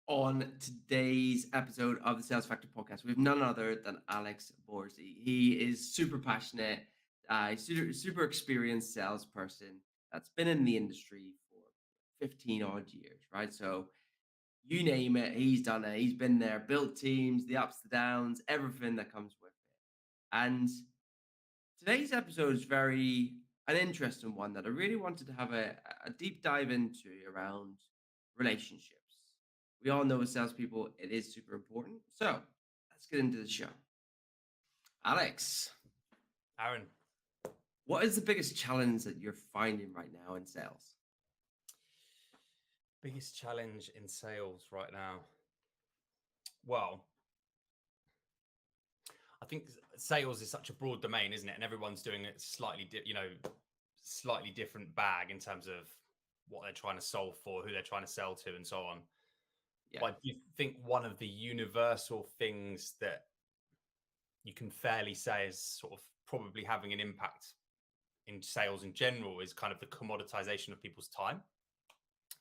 On today's episode of the Sales Factor podcast, we have none other than Alex Borzi. He is super passionate, super experienced salesperson that's been in the industry for 15 odd years, right? So you name it, he's done it. He's been there, built teams, the ups, the downs, everything that comes with it. And today's episode is very an interesting one that I really wanted to have a deep dive into around relationships. We all know as salespeople, it is super important. So let's get into the show. Alex, Aaron, what is the biggest challenge that you're finding right now in sales? biggest challenge in sales right now. Well, I think sales is such a broad domain, isn't it? And everyone's doing it slightly different bag in terms of what they're trying to solve for, who they're trying to sell to, and so on. Yeah. But do you think one of the universal things that you can fairly say is sort of probably having an impact in sales in general is kind of the commoditization of people's time?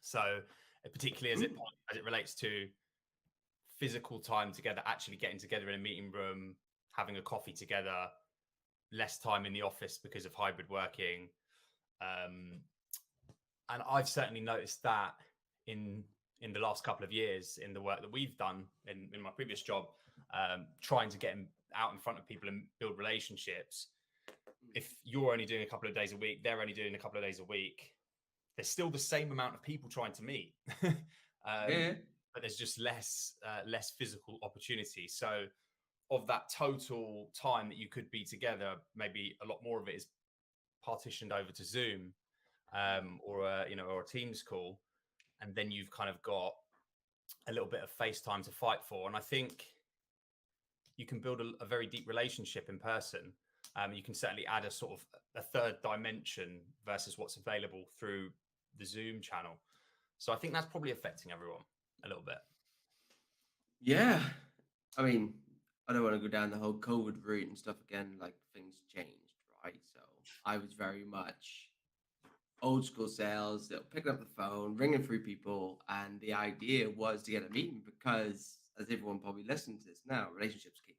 So particularly as it relates to physical time together, actually getting together in a meeting room, having a coffee together, less time in the office because of hybrid working. And I've certainly noticed that in the last couple of years in the work that we've done in my previous job, trying to get out in front of people and build relationships. If you're only doing a couple of days a week, they're only doing a couple of days a week, there's still the same amount of people trying to meet. But there's just less physical opportunity. So of that total time that you could be together, maybe a lot more of it is partitioned over to Zoom or a Teams call, and then you've kind of got a little bit of FaceTime to fight for. And I think you can build a very deep relationship in person. You can certainly add a sort of a third dimension versus what's available through the Zoom channel. So I think that's probably affecting everyone a little bit. Yeah. I mean, I don't want to go down the whole COVID route and stuff again, like things changed, right? So I was very much old school sales, picking up the phone, ringing through people. And the idea was to get a meeting because, as everyone probably listens to this now, relationships key.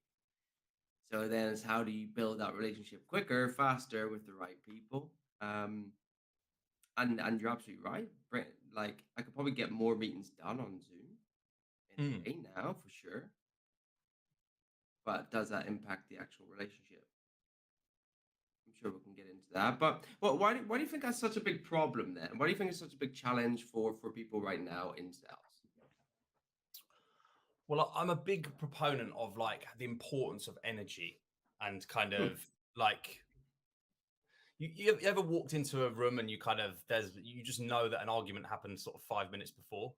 So then it's how do you build that relationship quicker, faster with the right people? And you're absolutely right. Like I could probably get more meetings done on Zoom in a day now for sure. But does that impact the actual relationship? I'm sure we can get into that. But why do you think that's such a big problem then? Why do you think it's such a big challenge for people right now in sales? Well, I'm a big proponent of like the importance of energy and kind of like you ever walked into a room and you just know that an argument happened sort of 5 minutes before.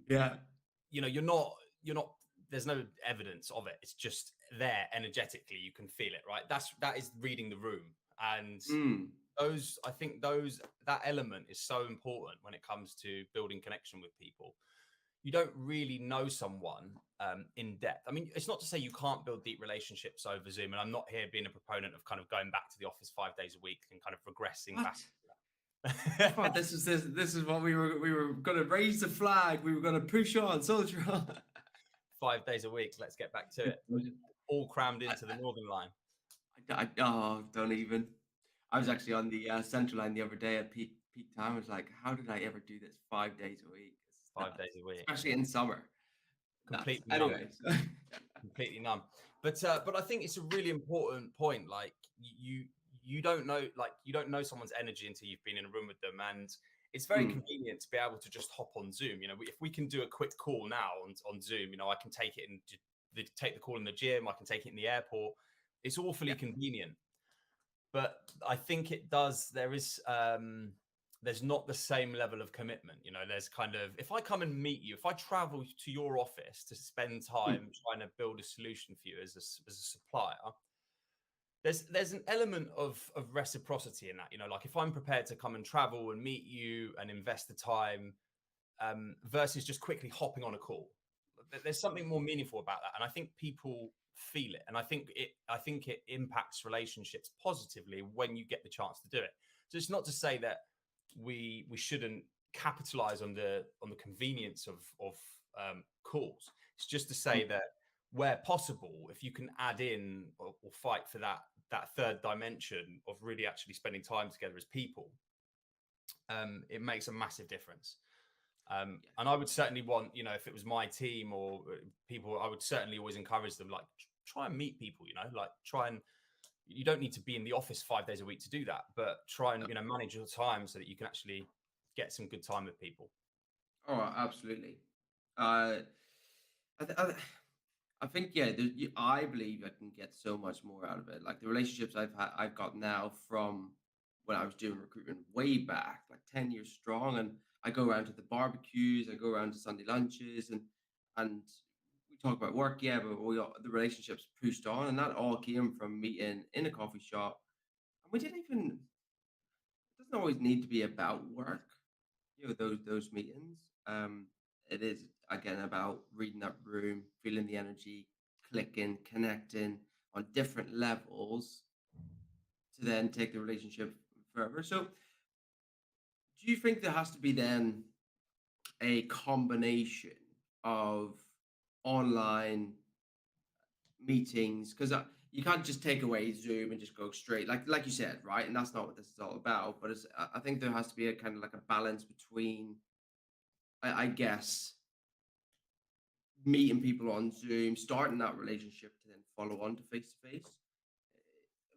Yeah. You're not there's no evidence of it. It's just there energetically. You can feel it, right? That is reading the room. And that element is so important when it comes to building connection with people. You don't really know someone in depth. I mean, it's not to say you can't build deep relationships over Zoom. And I'm not here being a proponent of kind of going back to the office 5 days a week and kind of regressing back. This is what we were going to raise the flag. We were going to push on, soldier on. 5 days a week. Let's get back to it. All crammed into the Northern Line. Don't even. I was actually on the Central Line the other day at peak time. I was like, how did I ever do this 5 days a week? 5 days a week, especially in summer. Completely numb. Completely numb. But I think it's a really important point. Like you don't know someone's energy until you've been in a room with them, and it's very convenient to be able to just hop on Zoom. If we can do a quick call now on Zoom, I can take it and take the call in the gym. I can take it in the airport. It's awfully convenient. But I think it does. There's not the same level of commitment. There's kind of, if I come and meet you, if I travel to your office to spend time trying to build a solution for you as a supplier, there's an element of reciprocity in that. Like if I'm prepared to come and travel and meet you and invest the time versus just quickly hopping on a call, there's something more meaningful about that. And I think people feel it. And I think it impacts relationships positively when you get the chance to do it. So it's not to say that we shouldn't capitalize on the convenience of calls. It's just to say that where possible, if you can add in or fight for that third dimension of really actually spending time together as people, it makes a massive difference. And I would certainly want, if it was my team or people, I would certainly always encourage them, like, try and meet people, like try and, you don't need to be in the office 5 days a week to do that, but try and, manage your time so that you can actually get some good time with people. Oh, absolutely. Uh, I, th- I, I think yeah. I believe I can get so much more out of it. Like the relationships I've got now from when I was doing recruitment way back, like 10 years strong. And I go around to the barbecues, I go around to Sunday lunches, and we talk about work, yeah, but the relationships pushed on, and that all came from meeting in a coffee shop. And we didn't even. It doesn't always need to be about work. Those meetings. It is again about reading that room, feeling the energy, clicking, connecting on different levels to then take the relationship further. So, do you think there has to be then a combination of online meetings? Because you can't just take away Zoom and just go straight, like you said, right? And that's not what this is all about. But I think there has to be a kind of like a balance between, I guess, meeting people on Zoom, starting that relationship to then follow on to face face.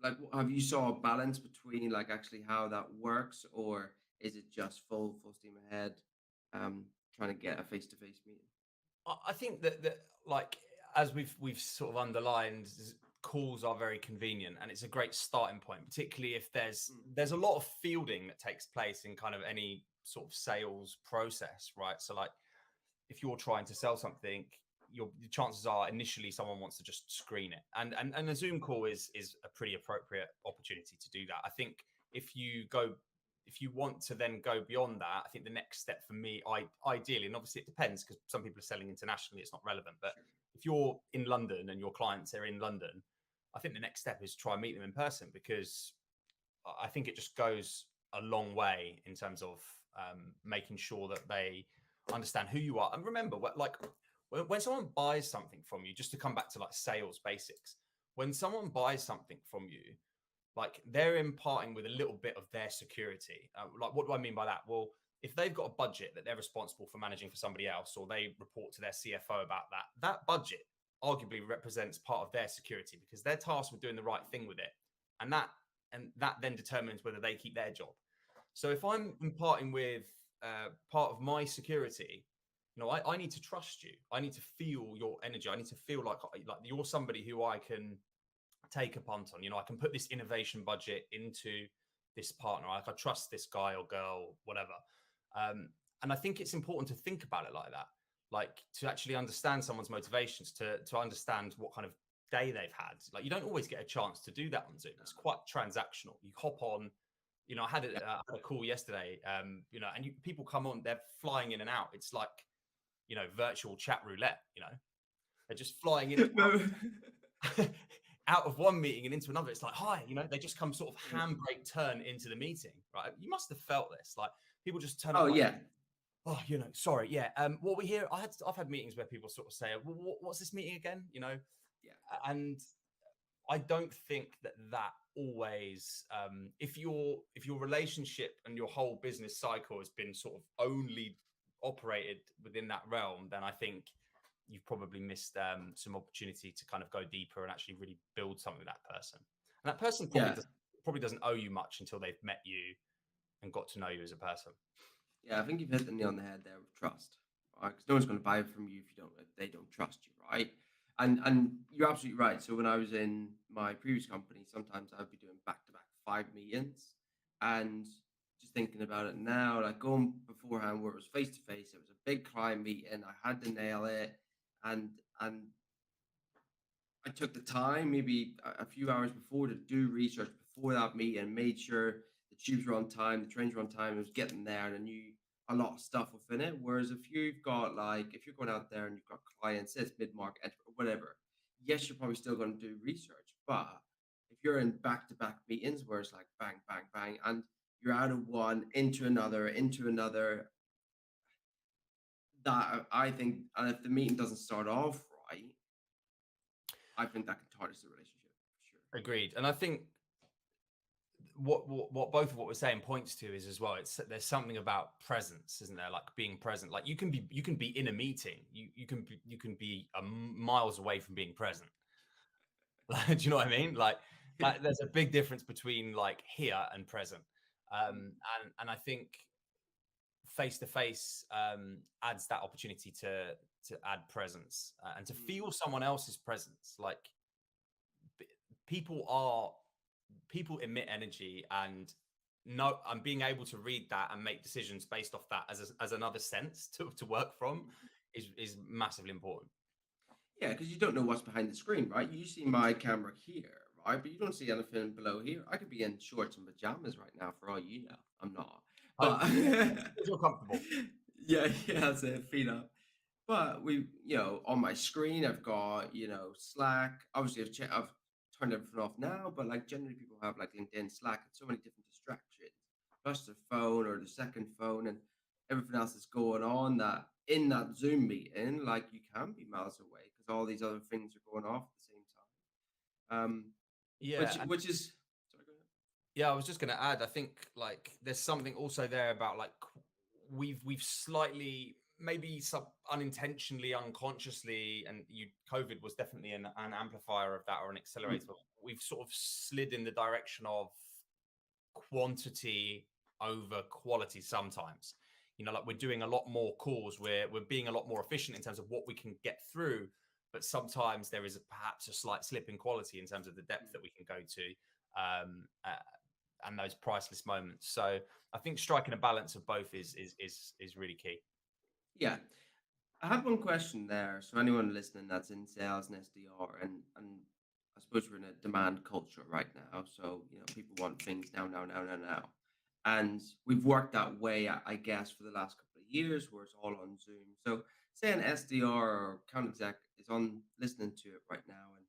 Like, have you saw a balance between like actually how that works, or is it just full steam ahead, trying to get a face to face meeting? I think that like, as we've sort of underlined, calls are very convenient, and it's a great starting point, particularly if there's a lot of fielding that takes place in kind of any sort of sales process, right? So like, if you're trying to sell something, the chances are initially someone wants to just screen it, and a Zoom call is a pretty appropriate opportunity to do that. I think if you want to then go beyond that, I think the next step for me, ideally, and obviously it depends because some people are selling internationally, it's not relevant. But if you're in London and your clients are in London, I think the next step is try and meet them in person, because I think it just goes a long way in terms of making sure that they understand who you are. And remember, like when someone buys something from you, just to come back to like sales basics, when someone buys something from you, like they're imparting with a little bit of their security. Like, what do I mean by that? Well, if they've got a budget that they're responsible for managing for somebody else, or they report to their CFO about that budget arguably represents part of their security, because they're tasked with doing the right thing with it. And that then determines whether they keep their job. So if I'm imparting with part of my security, I need to trust you. I need to feel your energy. I need to feel like you're somebody who I can take a punt on. I can put this innovation budget into this partner. I trust this guy or girl, whatever. And I think it's important to think about it like that, like to actually understand someone's motivations, to understand what kind of day they've had. Like, you don't always get a chance to do that on Zoom. It's quite transactional. You hop on. I had a call yesterday. And people come on, they're flying in and out. It's like, virtual chat roulette. They're just flying in. Out of one meeting and into another. It's like, hi, they just come sort of handbrake turn into the meeting, right? You must have felt this. Like, people just turn up. Oh yeah. Oh, sorry, yeah. What we hear, I've had meetings where people sort of say, well, what's this meeting again? Yeah. And I don't think that always, if your relationship and your whole business cycle has been sort of only operated within that realm, then I think you've probably missed some opportunity to kind of go deeper and actually really build something with that person. And that person probably doesn't owe you much until they've met you and got to know you as a person. Yeah, I think you've hit the nail on the head there with trust, right? Because no one's going to buy from you if they don't trust you, right? And you're absolutely right. So when I was in my previous company, sometimes I'd be doing back to back 5 meetings, and just thinking about it now, like going beforehand where it was face to face, it was a big client meeting. I had to nail it, and I took the time, maybe a few hours before, to do research before that meeting, made sure the tubes were on time, the trains were on time, I was getting there, and I knew a lot of stuff within it. Whereas if you're going out there and you've got clients, it's mid-market, whatever, yes, you're probably still going to do research. But if you're in back-to-back meetings where it's like bang, bang, bang, and you're out of one into another, that I think, and if the meeting doesn't start off right, I think that can tarnish the relationship for sure. Agreed. And I think what both of what we're saying points to is as well, it's there's something about presence, isn't there? Like being present. Like you can be in a meeting, you can be miles away from being present. Like, do you know what I mean? Like there's a big difference between like here and present. And I think face to face adds that opportunity to add presence and to Mm, feel someone else's presence. Like b- people are people emit energy, and no, I'm being able to read that and make decisions based off that as another sense to work from mm. is massively important. Yeah, because you don't know what's behind the screen, right? You see my camera here, right? But you don't see anything below here. I could be in shorts and pajamas right now for all you know. I'm not. But Hopefully, if you're comfortable. yeah, yeah, that's it, feet up. But on my screen, I've got, Slack. Obviously, I've turned everything off now, but like generally people have like LinkedIn, Slack, and so many different distractions, plus their phone or the second phone and everything else that's going on that in that Zoom meeting, like you can be miles away because all these other things are going off at the same time. Yeah, Which is, sorry, go ahead. yeah, I was just going to add, I think like there's something also there about like we've slightly maybe unintentionally, unconsciously, and you COVID was definitely an amplifier of that or an Mm, accelerator. We've sort of slid in the direction of quantity over quality sometimes. You know, like we're doing a lot more calls, we're being a lot more efficient in terms of what we can get through, but sometimes there is perhaps a slight slip in quality in terms of the depth mm. that we can go to. Um, uh, and those priceless moments. So I think striking a balance of both is really key. Yeah. I have one question there. So anyone listening that's in sales and SDR, and I suppose we're in a demand culture right now. So people want things now, now, now, now, now, and we've worked that way, I guess, for the last couple of years, where it's all on Zoom. So say an SDR or account exec is on listening to it right now, and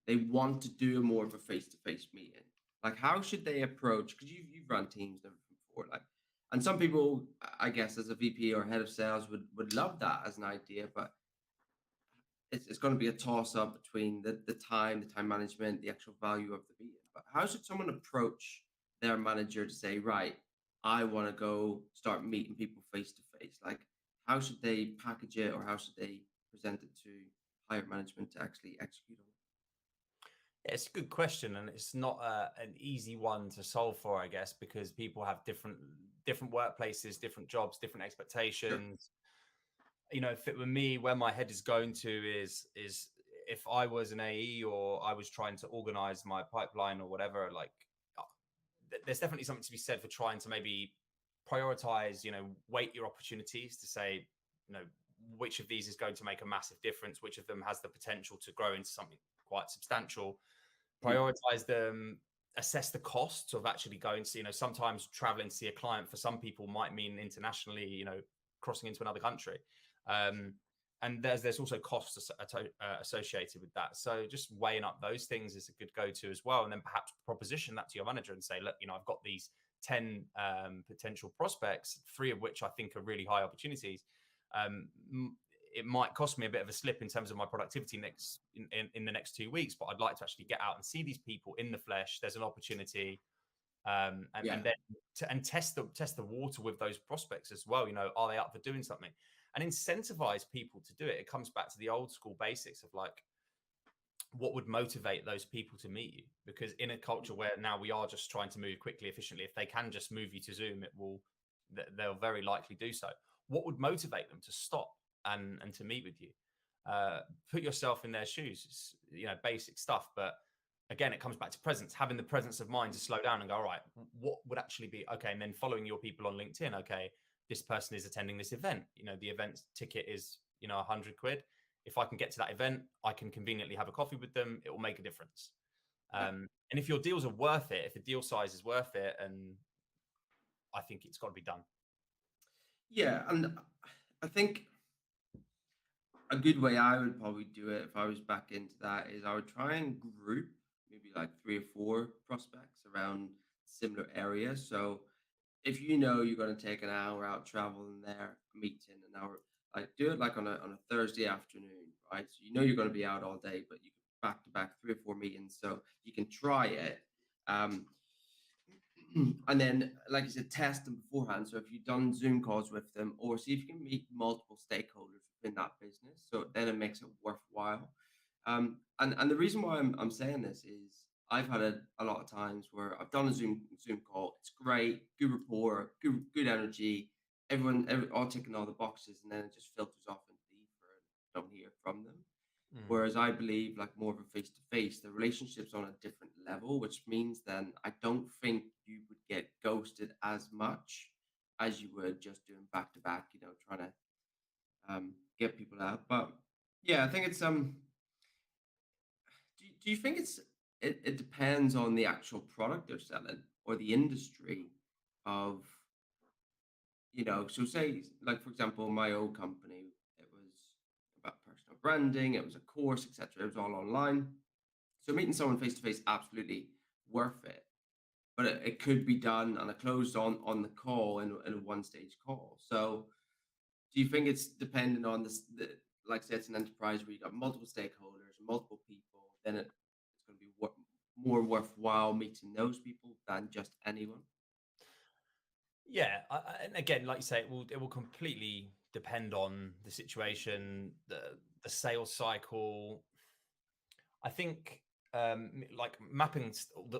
they want to do more of a face-to-face meeting. Like, how should they approach? Because you've run teams and everything before, like, and some people, I guess, as a VP or head of sales, would love that as an idea, but it's going to be a toss up between the time management, the actual value of the meeting. But how should someone approach their manager to say, right, I want to go start meeting people face to face? Like, how should they package it, or how should they present it to higher management to actually execute on it? Yeah, it's a good question, and it's not an easy one to solve for, I guess, because people have different workplaces, different jobs, different Sure. expectations. You know, if it were me, where my head is going to is if I was an AE or I was trying to organize my pipeline or whatever, like uh, there's definitely something to be said for trying to maybe prioritize, weight your opportunities to say, you know, which of these is going to make a massive difference, which of them has the potential to grow into something quite substantial, Mm, prioritize them, assess the costs of actually going to, sometimes traveling to see a client for some people might mean internationally, crossing into another country. Um, and there's also costs associated with that. So just weighing up those things is a good go-to as well. And then perhaps proposition that to your manager and say, look, I've got these 10 potential prospects, 3 of which I think are really high opportunities. Um, it might cost me a bit of a slip in terms of my productivity in the next 2 weeks, but I'd like to actually get out and see these people in the flesh. There's an opportunity, yeah. and then test the water with those prospects as well. Are they up for doing something? And incentivize people to do it. It comes back to the old school basics of like, what would motivate those people to meet you? Because in a culture where now we are just trying to move quickly, efficiently, if they can just move you to Zoom, they'll very likely do so. What would motivate them to stop and to meet with you? Put yourself in their shoes. It's, basic stuff, but again, it comes back to presence, having the presence of mind to slow down and go, all right, what would actually be okay? And then following your people on LinkedIn. Okay, this person is attending this event. The event ticket is, 100 quid. If I can get to that event, I can conveniently have a coffee with them. It will make a difference. Yeah. And if your deals are worth it, if the deal size is worth it, and I think it's got to be done. Yeah, and I think a good way I would probably do it if I was back into that is I would try and group maybe like 3 or 4 prospects around similar areas. So if you're going to take an hour out traveling there, meeting an hour, Like do it like on a Thursday afternoon, right? So you know you're going to be out all day, but you can back to back 3 or 4 meetings, so you can try it. Um, and then, like I said, test them beforehand. So if you've done Zoom calls with them, or see if you can meet multiple stakeholders within that business, so then it makes it worthwhile. And the reason why I'm saying this is I've had a lot of times where I've done a Zoom call. It's great, good rapport, good energy. All ticking all the boxes, and then it just filters off into the ether, and don't hear from them. Mm. Whereas I believe, like more of a face to face, the relationship's on a different level, which means then I don't think you would get ghosted as much as you would just doing back to back, trying to get people out. But yeah, I think it's do you think it depends on the actual product they're selling or the industry of, so say, like, for example, my old company, it was about personal branding, it was a course, etc. It was all online. So meeting someone face to face, absolutely worth it. But it could be done on a closed on the call in a one stage call. So do you think it's dependent on like say it's an enterprise where you got multiple stakeholders, multiple people, then it's going to be more worthwhile meeting those people than just anyone? Yeah, and again, like you say, it will completely depend on the situation, the sales cycle. I think like mapping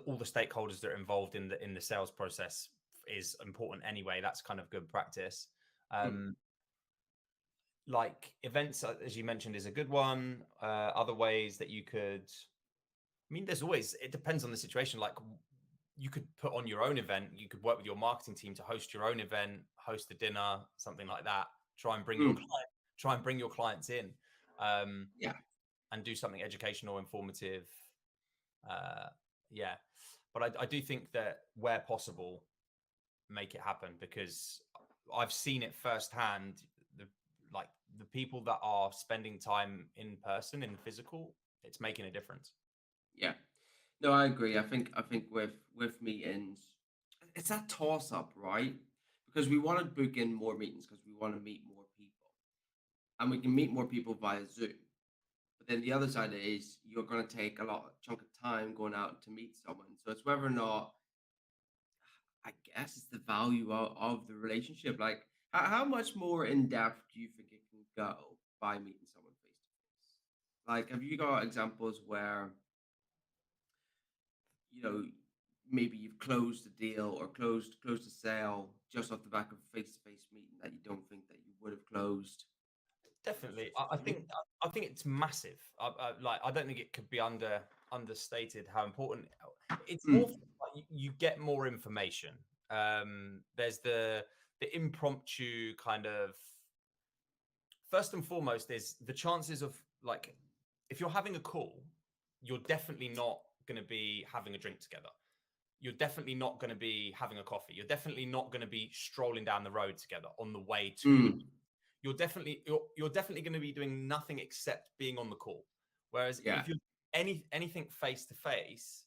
all the stakeholders that are involved in the sales process is important anyway. That's kind of good practice. Mm, Um, like events, as you mentioned, is a good one. Other ways that you could, I mean, there's always, it depends on the situation. Like you could put on your own event. You could work with your marketing team to host your own event, host a dinner, something like that. Try and bring your mm, client, try and bring your clients in, um, yeah. and do something educational, informative. Uh, yeah, but I do think that where possible, make it happen because I've seen it firsthand. The like the people that are spending time in person, in physical, it's making a difference. Yeah. No, I agree. I think with meetings, it's that toss up, right? Because we want to book in more meetings because we want to meet more people, and we can meet more people via Zoom. But then the other side is you're going to take a lot chunk of time going out to meet someone. So it's whether or not, I guess, it's the value of the relationship. Like, how much more in depth do you think it can go by meeting someone face to face? Like, have you got examples where you know, maybe you've closed a deal or closed a sale just off the back of a face-to-face meeting that you don't think that you would have closed just Definitely, through I Zoom? think it's massive. Like I don't think it could be understated how important it's more. Mm, Like, you get more information. There's the impromptu kind of first and foremost is the chances of like if you're having a call, you're definitely not going to be having a drink together. You're definitely not going to be having a coffee. You're definitely not going to be strolling down the road together on the way to the. mm, You're definitely going to be doing nothing except being on the call. Whereas yeah, if you're anything face to face,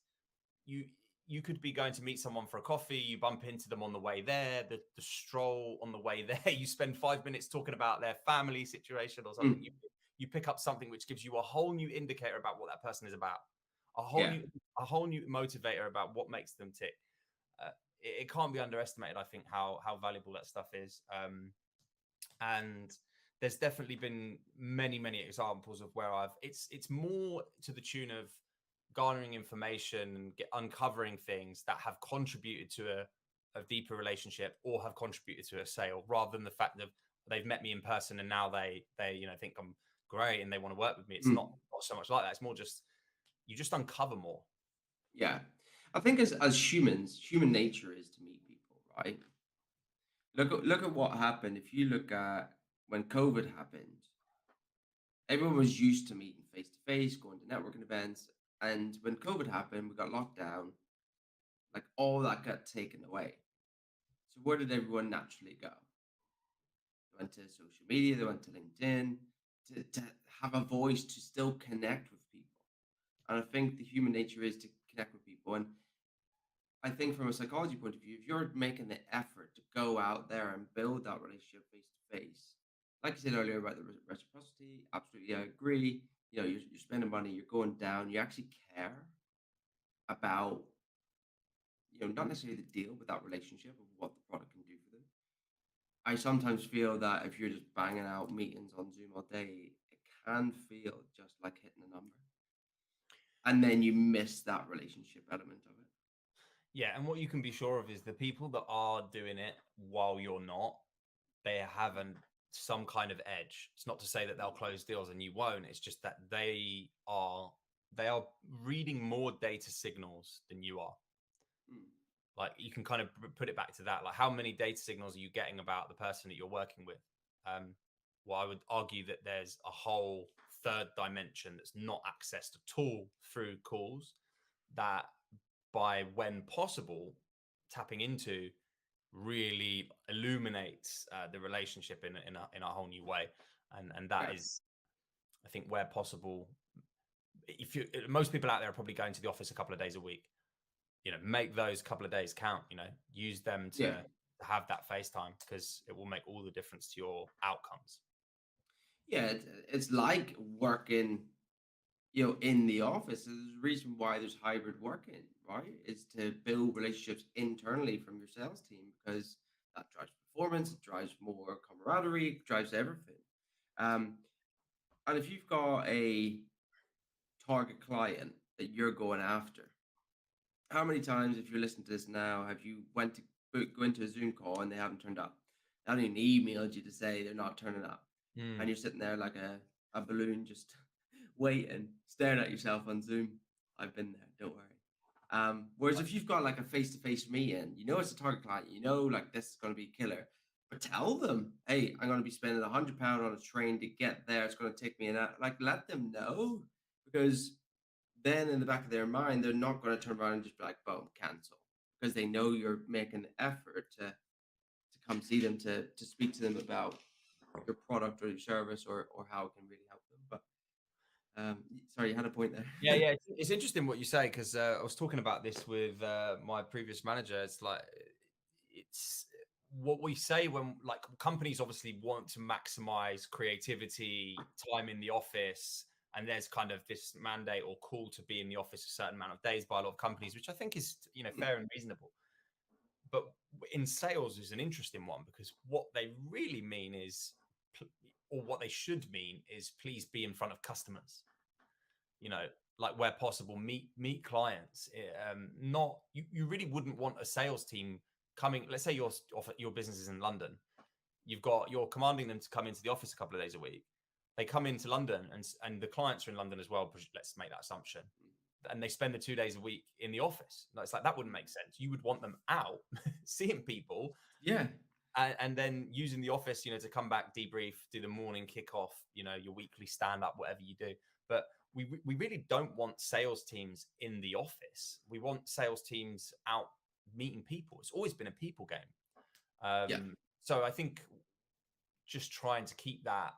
you you could be going to meet someone for a coffee, you bump into them on the way there, the stroll on the way there, you spend 5 minutes talking about their family situation or something. mm, You pick up something which gives you a whole new indicator about what that person is about, a whole yeah, new a whole new motivator about what makes them tick. It can't be underestimated, I think, how valuable that stuff is. And there's definitely been many examples of where it's more to the tune of garnering information and uncovering things that have contributed to a deeper relationship or have contributed to a sale rather than the fact that they've met me in person and now they think I'm great and they want to work with me. It's mm, not so much like that. It's more just you just uncover more. yeah. I think as humans, human nature is to meet people, right? Look at what happened. If you look at when COVID happened, everyone was used to meeting face to face, going to networking events, and when COVID happened, we got locked down. Like all that got taken away. So where did everyone naturally go? They went to social media, they went to LinkedIn to have a voice to still connect with people. And I think the human nature is to connect with people. And I think from a psychology point of view, if you're making the effort to go out there and build that relationship face to face, like you said earlier about the reciprocity, absolutely, I agree. You're spending money, you're going down, you actually care about, not necessarily the deal, but that relationship of what the product can do for them. I sometimes feel that if you're just banging out meetings on Zoom all day, it can feel just like hitting a number. And then you miss that relationship element of it. Yeah, and what you can be sure of is the people that are doing it while you're not, they have some kind of edge. It's not to say that they'll close deals and you won't. It's just that they are reading more data signals than you are. Mm. Like you can kind of put it back to that. Like how many data signals are you getting about the person that you're working with? Well, I would argue that there's a whole third dimension that's not accessed at all through calls that by when possible tapping into really illuminates the relationship in a whole new way, and that Yeah. is, I think, where possible. If you most people out there are probably going to the office a couple of days a week, make those couple of days count. Use them to Yeah. have that FaceTime because it will make all the difference to your outcomes. Yeah. It's like working, in the office. There's a reason why there's hybrid working, right? Is to build relationships internally from your sales team because that drives performance, it drives more camaraderie, it drives everything. Um, and if you've got a target client that you're going after, how many times, if you're listening to this now, have you went to go into a Zoom call and they haven't turned up? They haven't even emailed you to say they're not turning up, and Mm. you're sitting there like a balloon, just waiting, staring at yourself on Zoom. I've been there. Don't worry. Whereas if you've got like a face-to-face meeting, it's a target client, like this is going to be killer. But tell them, hey, I'm going to be spending £100 on a train to get there. It's going to take me an hour. Like, let them know because then in the back of their mind, they're not going to turn around and just be like, boom, cancel. Because they know you're making the effort to come see them, to speak to them about your product or your service or how it can really help them. But sorry, you had a point Yeah, there. yeah. It's interesting what you say because I was talking about this with my previous manager. It's like it's what we say when like companies obviously want to maximize creativity, time in the office, and there's kind of this mandate or call to be in the office a certain amount of days by a lot of companies, which I think is fair and reasonable. But in sales is an interesting one because what they really mean is, or what they should mean is, please be in front of customers. Like where possible, meet clients. Not you really wouldn't want a sales team coming. Let's say your business is in London. You're commanding them to come into the office a couple of days a week. They come into London and the clients are in London as well. Let's make that assumption. And they spend the 2 days a week in the office. It's like that wouldn't make sense. You would want them out seeing people, Yeah. and then using the office, to come back, debrief, do the morning kickoff, your weekly stand up, whatever you do. But we really don't want sales teams in the office. We want sales teams out meeting people. It's always been a people game. Yeah. So I think just trying to keep that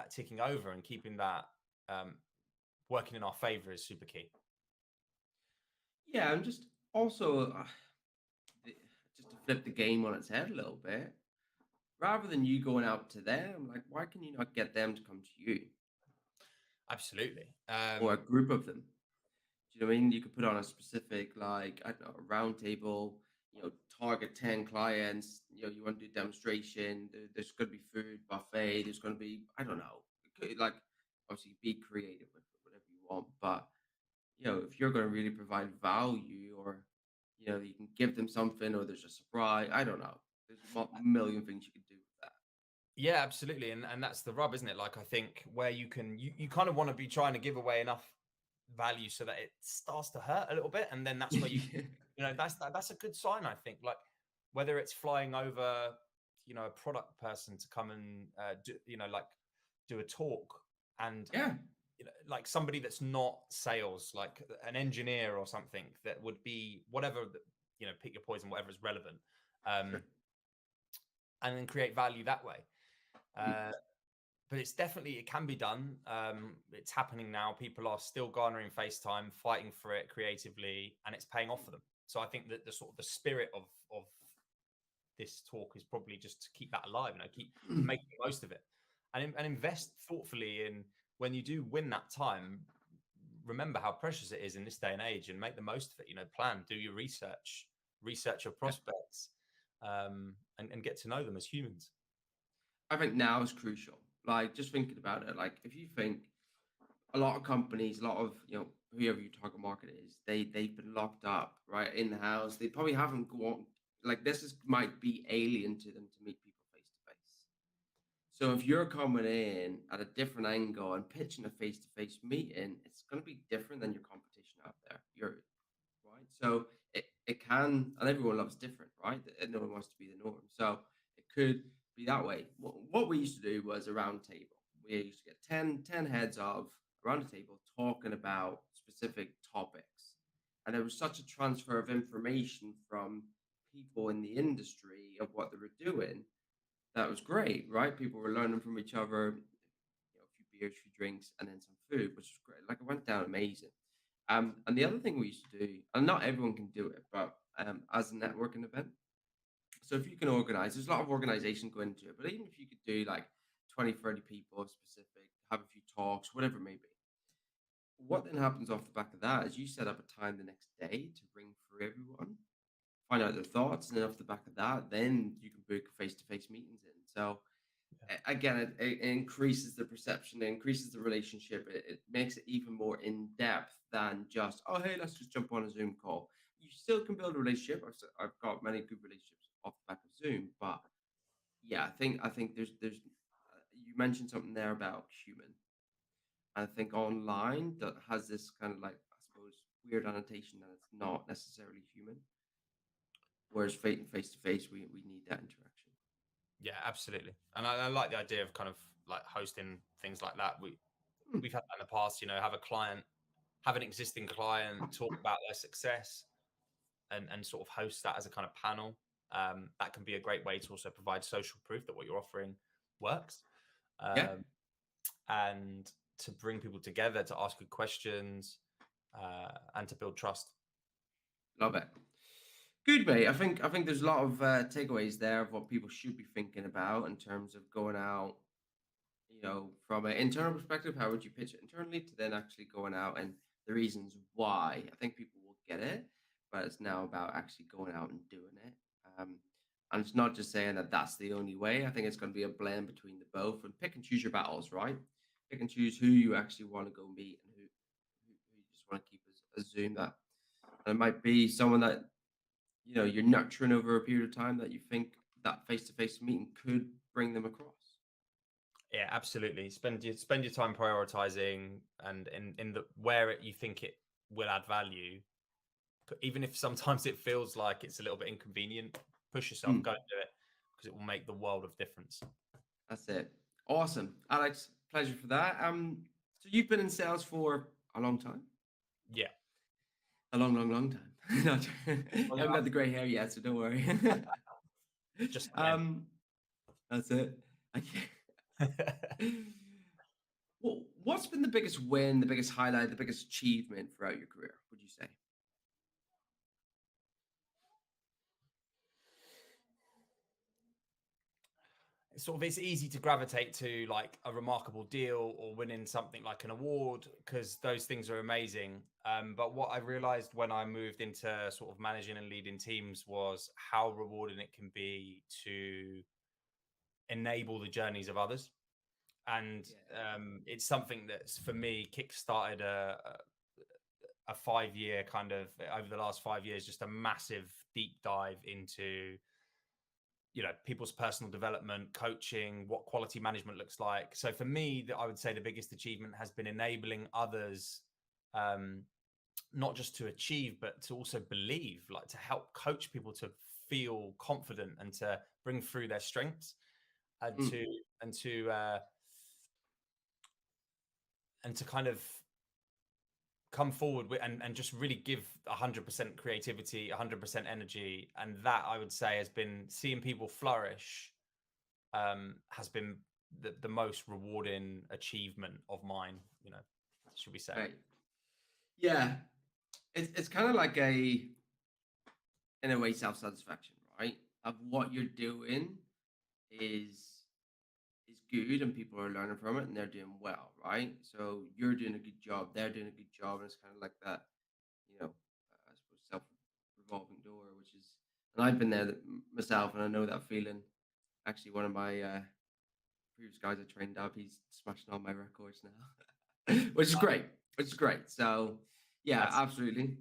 ticking over and keeping that working in our favor is super key. Yeah. And just also, just to flip the game on its head a little bit, rather than you going out to them, like, why can you not get them to come to you Absolutely. or a group of them? Do you know what I mean? You could put on a specific, like, I don't know, a round table, target 10 clients, you want to do demonstration, there's going to be food, buffet, there's going to be, I don't know, like, obviously be creative with whatever you want. But, if you're going to really provide value or, you can give them something or there's a surprise, I don't know. There's a million things you could do with that. Yeah, absolutely. And that's the rub, isn't it? Like, I think where you kind of want to be trying to give away enough value so that it starts to hurt a little bit. And then that's where that's a good sign, I think. Like whether it's flying over, a product person to come and do a talk, and Yeah. like somebody that's not sales, like an engineer or something that would be whatever, pick your poison, whatever is relevant. Sure. And then create value that way. Mm. But it can be done. It's happening now. People are still garnering FaceTime, fighting for it creatively, and it's paying off for them. So I think that the sort of the spirit of this talk is probably just to keep that alive, keep making the most of it. and invest thoughtfully in when you do win that time. Remember how precious it is in this day and age, and make the most of it. Plan, do your research your Yeah. prospects, and get to know them as humans. I think now is crucial. Like, just thinking about it, like if you think a lot of companies, a lot of whoever your target market is, they've been locked up right in the house. They probably haven't gone like this is might be alien to them to meet people face to face. So if you're coming in at a different angle and pitching a face to face meeting, it's going to be different than your competition out there. You're right. So it can, and everyone loves different, right? And no one wants to be the norm. So it could be that way. What we used to do was a round table. We used to get ten heads of around the table talking about specific topics. And there was such a transfer of information from people in the industry of what they were doing. That was great, right? People were learning from each other, a few beers, a few drinks, and then some food, which was great. Like it went down amazing. And the other thing we used to do, and not everyone can do it, but as a networking event. So if you can organize, there's a lot of organization going into it, but even if you could do like 20, 30 people specific, have a few talks, whatever it may be. What then happens off the back of that is you set up a time the next day to bring through everyone, find out their thoughts, and then off the back of that, then you can book face-to-face meetings in. So again, it increases the perception, it increases the relationship, it makes it even more in depth than just, oh, hey, let's just jump on a Zoom call. You still can build a relationship. I've got many good relationships off the back of Zoom, but yeah, I think there's you mentioned something there about human. I think online that has this kind of like I suppose weird annotation that it's not necessarily human, whereas face to face we need that interaction. Yeah, absolutely. And I like the idea of kind of like hosting things like that. Hmm. We've had that in the past. Have a client, have an existing client talk about their success, and sort of host that as a kind of panel. That can be a great way to also provide social proof that what you're offering works, Yeah, um, and to bring people together to ask good questions, and to build trust. love it. Good, mate. I think there's a lot of takeaways there of what people should be thinking about in terms of going out. From an internal perspective, how would you pitch it internally to then actually going out and the reasons why. I think people will get it, but it's now about actually going out and doing it. Um, and it's not just saying that that's the only way. I think it's going to be a blend between the both and pick and choose your battles, right? Pick and choose who you actually want to go meet and who you just want to keep as Zoom that. And it might be someone that you're nurturing over a period of time that you think that face-to-face meeting could bring them across. Yeah, absolutely. Spend your time prioritizing, and in the where you think it will add value, even if sometimes it feels like it's a little bit inconvenient. Push yourself, Hmm. go and do it, because it will make the world of difference. That's it. Awesome. Alex, pleasure for that. So you've been in sales for a long time? Yeah. A long, long, long time. Not I Well, haven't got the gray hair yet, so don't worry. just um, that's it. I well, what's been the biggest win, the biggest highlight, the biggest achievement throughout your career, would you say? it's easy to gravitate to like a remarkable deal or winning something like an award, because those things are amazing. But what I realized when I moved into sort of managing and leading teams was how rewarding it can be to enable the journeys of others. And Yeah. it's something that's for me kickstarted a 5 year kind of, over the last 5 years, just a massive deep dive into people's personal development, coaching, what quality management looks like. So for me, I would say the biggest achievement has been enabling others, um, not just to achieve, but to also believe, like to help coach people to feel confident and to bring through their strengths, and Mm, to kind of come forward with, and just really give 100% creativity, 100% energy. And that, I would say, has been, seeing people flourish, has been the most rewarding achievement of mine, should we say. right. Yeah. It's kind of like in a way, self-satisfaction, right? Of what you're doing is is good and people are learning from it and they're doing well, right? So you're doing a good job, they're doing a good job, and it's kind of like that, I suppose self revolving door, which is, and I've been there myself, and I know that feeling. Actually, one of my previous guys I trained up, he's smashing all my records now, which is great. Which is great. So yeah, That's absolutely.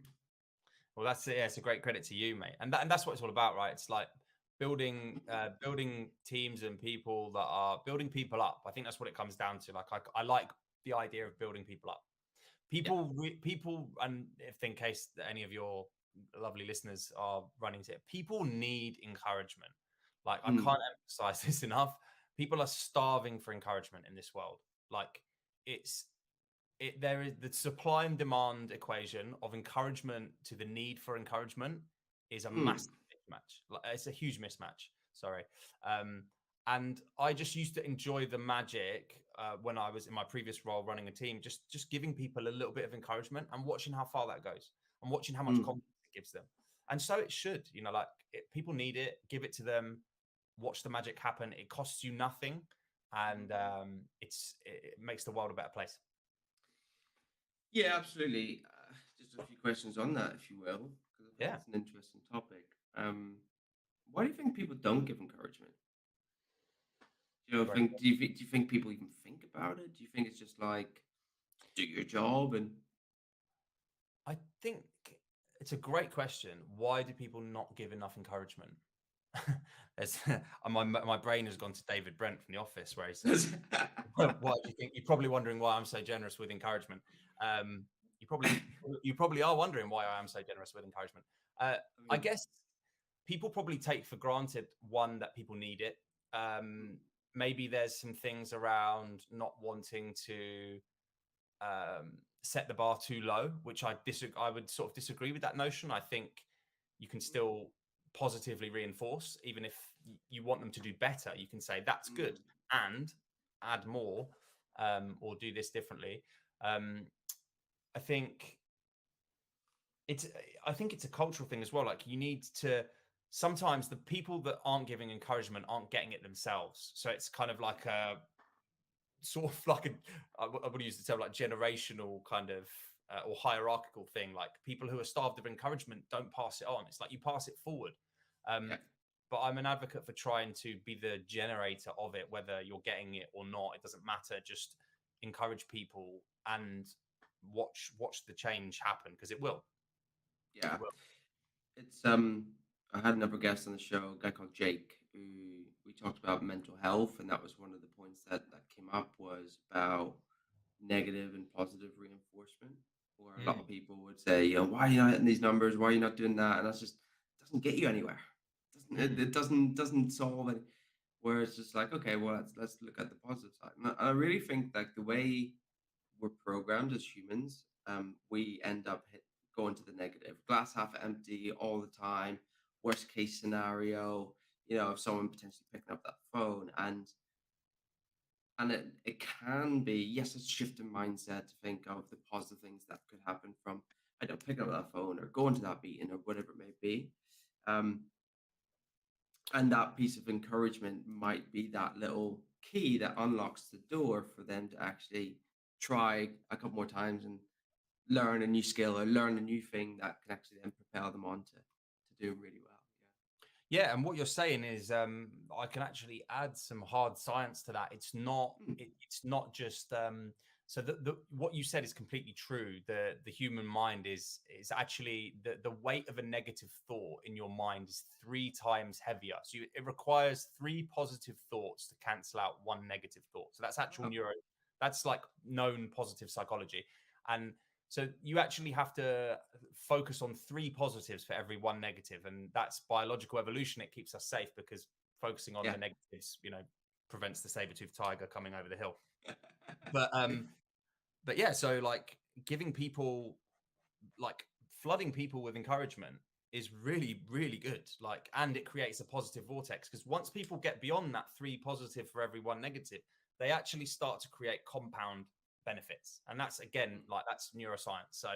Well, that's it. Yeah, it's a great credit to you, mate. And that's what it's all about, right? It's like building teams and people that are building people up. I think that's what it comes down to. Like I like the idea of building people up. Yeah. People, and if in case any of your lovely listeners are running to it, people need encouragement. Like I Mm, can't emphasize this enough. People are starving for encouragement in this world. Like it's there is the supply and demand equation of encouragement to the need for encouragement is a mm, massive mismatch. It's a huge mismatch. Sorry. Um, and I just used to enjoy the magic when I was in my previous role running a team, just giving people a little bit of encouragement and watching how far that goes and watching how much mm. confidence it gives them. And so it should, like people need it, give it to them, watch the magic happen. It costs you nothing, and it makes the world a better place. Yeah, absolutely. Just a few questions on that, if you will, because I think Yeah. it's an interesting topic. Why do you think people don't give encouragement? Great. Do you think people even think about it? Do you think it's just like do your job and I think it's a great question. Why do people not give enough encouragement? There's, my brain has gone to David Brent from The Office, where he says, "Why do you think?" You're probably wondering why I'm so generous with encouragement. Um, you probably are wondering why I am so generous with encouragement. I I mean, guess people probably take for granted one that people need it. Maybe there's some things around not wanting to set the bar too low, which I would sort of disagree with that notion. I think you can still positively reinforce, even if you want them to do better. You can say that's mm, good and add more, or do this differently. Um, I think it's I think it's a cultural thing as well. Like you need to sometimes the people that aren't giving encouragement aren't getting it themselves. So it's kind of like a sort of like I would use the term like generational kind of or hierarchical thing. Like people who are starved of encouragement don't pass it on. It's like you pass it forward. yeah, But I'm an advocate for trying to be the generator of it, whether you're getting it or not. It doesn't matter. Just encourage people and watch the change happen because it will. yeah. It will. It's I had another guest on the show, a guy called Jake, who we talked about mental health, and that was one of the points that came up was about negative and positive reinforcement. Where a lot Mm, of people would say, why are you not hitting these numbers? Why are you not doing that? And that's just doesn't get you anywhere. mm, It doesn't solve it. Where it's just like, okay, well, let's look at the positive side. And I really think like the way we're programmed as humans, we end up going to the negative, glass half empty all the time. Worst case scenario, if someone potentially picking up that phone, and it can be, yes, it's shifting mindset to think of the positive things that could happen from, I don't picking up that phone or going to that meeting or whatever it may be. Um, and that piece of encouragement might be that little key that unlocks the door for them to actually try a couple more times and learn a new skill or learn a new thing that can actually then propel them on to do really well. Yeah, and what you're saying is, I can actually add some hard science to that. Yeah. It's not just so the what you said is completely true. The human mind is actually the weight of a negative thought in your mind is 3 times heavier. So it requires 3 positive thoughts to cancel out one negative thought. So that's actual Wow. that's like known positive psychology. And so you actually have to focus on 3 positives for every one negative, and that's biological evolution. It keeps us safe because focusing on Yeah. the negatives, prevents the saber-toothed tiger coming over the hill. But yeah, so like giving people like flooding people with encouragement is really really good, like, and it creates a positive vortex because once people get beyond that 3 positive for every one negative, they actually start to create compound benefits, and that's again like that's neuroscience. So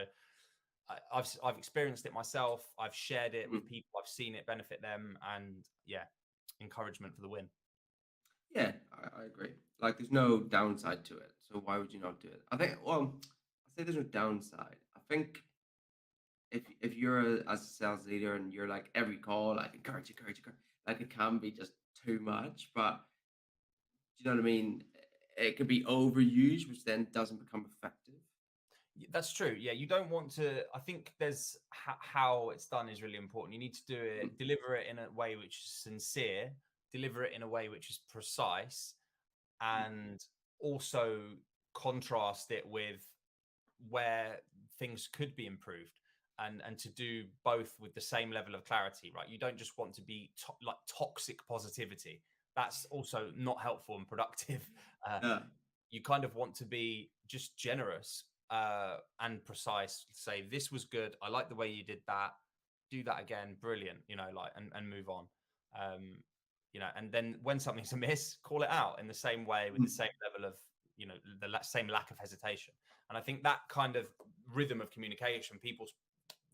I've experienced it myself, I've shared it Mhm. with people, I've seen it benefit them, and yeah, encouragement for the win. Yeah, I agree. Like, there's no downside to it. So why would you not do it? I think, well, I say there's no downside. I think if you're as a sales leader and you're like every call, like encourage, encourage, encourage, like it can be just too much. But do you know what I mean? It could be overused, which then doesn't become effective. That's true. Yeah, you don't want to. I think there's how it's done is really important. You need to do Mm, it, deliver it in a way which is sincere, deliver it in a way which is precise, mm. and also contrast it with where things could be improved, and to do both with the same level of clarity, right? You don't just want to be like toxic positivity. That's also not helpful and productive. uh, Yeah. you kind of want to be just generous and precise. Say, this was good, I like the way you did that, do that again, brilliant, like, and move on. um and then when something's amiss, call it out in the same way, with the Mm. same level of, the same lack of hesitation. And I think that kind of rhythm of communication,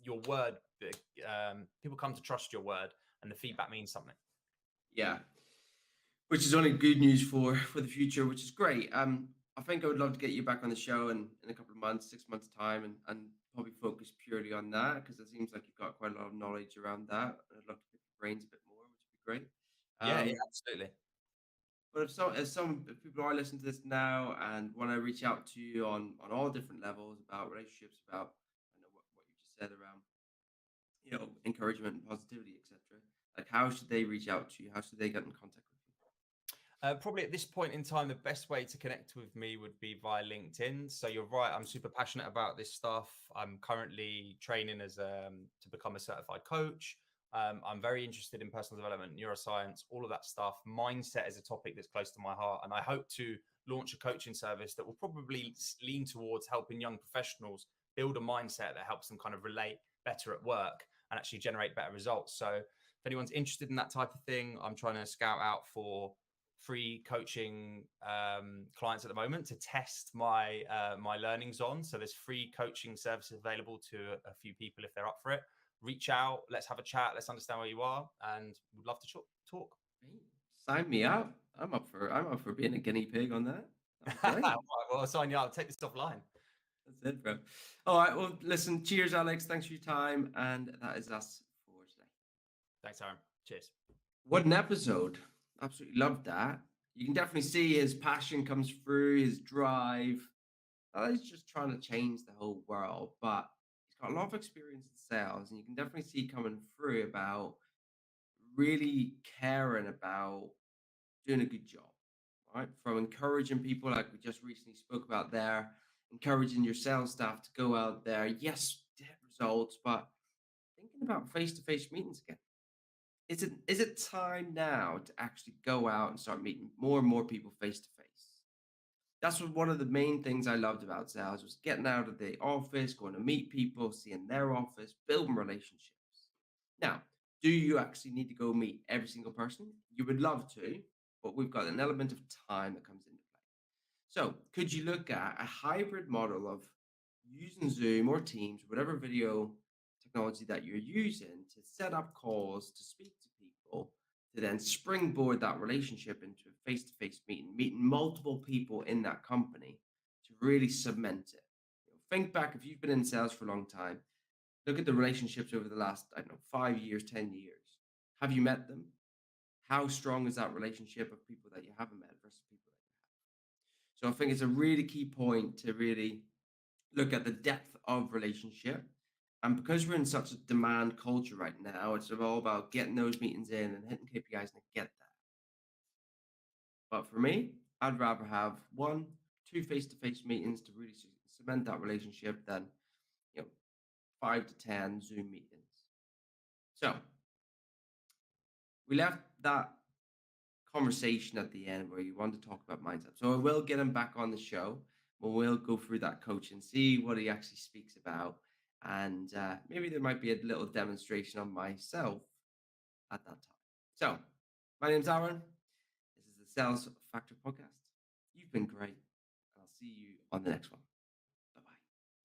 your word, people come to trust your word, and the feedback means something. Yeah. Which is only good news for the future, which is great. I think I would love to get you back on the show in a couple of months, 6 months time, and probably focus purely on that because it seems like you've got quite a lot of knowledge around that. And I'd love to pick your brains a bit more, which would be great. Yeah, yeah, Um, absolutely. but if people are listening to this now and want to reach out to you on all different levels about relationships, about I know what you just said around encouragement and positivity, etc. Like, how should they reach out to you? How should they get in contact with you? Probably at this point in time, the best way to connect with me would be via LinkedIn. So you're right, I'm super passionate about this stuff. I'm currently training to become a certified coach. I'm very interested in personal development, neuroscience, all of that stuff. Mindset is a topic that's close to my heart, and I hope to launch a coaching service that will probably lean towards helping young professionals build a mindset that helps them kind of relate better at work and actually generate better results. So if anyone's interested in that type of thing, I'm trying to scout out for free coaching clients at the moment to test my learnings on. So there's free coaching services available to a few people if they're up for it. Reach out, let's have a chat, let's understand where you are, and we'd love to talk. Great. Sign me up. I'm up for being a guinea pig on that. That'd be great. Right, well, I'll sign you up. Take this offline. That's it, bro. All right. Well, listen. Cheers, Alex. Thanks for your time, and that is us for today. Thanks, Aaron. Cheers. What an episode! Absolutely loved that. You can definitely see his passion comes through, his drive. He's just trying to change the whole world, but he's got a lot of experience in sales, and you can definitely see coming through about really caring about doing a good job, right? From encouraging people, like we just recently spoke about there, encouraging your sales staff to go out there, yes, get results, but thinking about face to face meetings again. Is it time now to actually go out and start meeting more and more people face to face? That's what one of the main things I loved about sales was getting out of the office, going to meet people, seeing their office, building relationships. Now, do you actually need to go meet every single person? You would love to, but we've got an element of time that comes into play. So, could you look at a hybrid model of using Zoom or Teams, whatever video technology that you're using, to set up calls, to speak to people, to then springboard that relationship into a face to face meeting, meeting multiple people in that company to really cement it? Think back if you've been in sales for a long time, look at the relationships over the last, I don't know, 5 years, 10 years. Have you met them? How strong is that relationship of people that you haven't met versus people that you have? So I think it's a really key point to really look at the depth of relationship. And because we're in such a demand culture right now, it's all about getting those meetings in and hitting KPIs, and I get that. But for me, I'd rather have one, two face-to-face meetings to really cement that relationship than, you know, 5 to 10 Zoom meetings. So we left that conversation at the end where you want to talk about mindset. So I will get him back on the show. We'll go through that coach and see what he actually speaks about. And maybe there might be a little demonstration on myself at that time. So my name's Aaron. This is the Sales Factor Podcast. You've been great. And I'll see you on the next one.